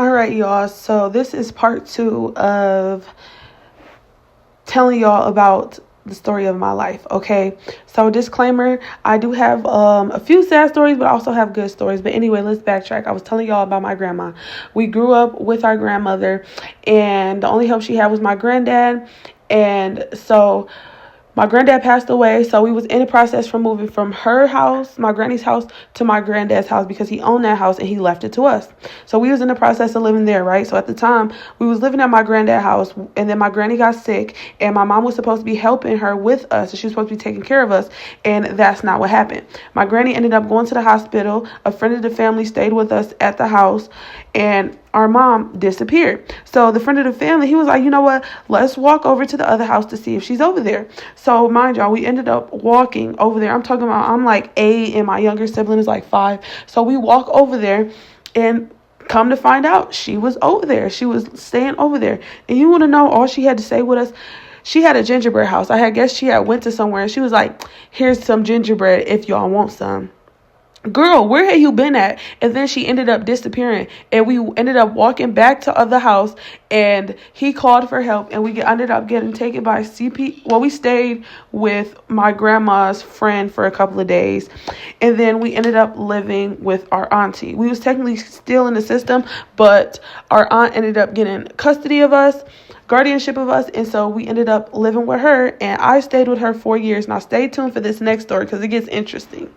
All right, y'all. So this is part 2 of telling y'all about the story of my life. Okay. So disclaimer, I do have a few sad stories, but I also have good stories. But anyway, let's backtrack. I was telling y'all about my grandma. We grew up with our grandmother, and the only help she had was my granddad. And so my granddad passed away, so we was in the process from moving from her house, my granny's house, to my granddad's house because he owned that house and he left it to us. So we was in the process of living there, right? So at the time, we was living at my granddad's house, and then my granny got sick, and my mom was supposed to be helping her with us, and she was supposed to be taking care of us, and that's not what happened. My granny ended up going to the hospital. A friend of the family stayed with us at the house, and our mom disappeared. So the friend of the family, he was like, you know what? Let's walk over to the other house to see if she's over there. So mind y'all, we ended up walking over there. I'm like 8 and my younger sibling is like 5. So we walk over there, and come to find out, she was over there. She was staying over there. And you want to know all she had to say with us? She had a gingerbread house. I guess she had went to somewhere, and she was like, here's some gingerbread if y'all want some. Girl, where had you been at? And then she ended up disappearing, and we ended up walking back to the house, and he called for help, and we ended up getting taken by CP. Well, we stayed with my grandma's friend for a couple of days, and then we ended up living with our auntie. We was technically still in the system, but our aunt ended up getting custody of us, guardianship of us, and so we ended up living with her, and I stayed with her 4 years. Now stay tuned for this next story because it gets interesting.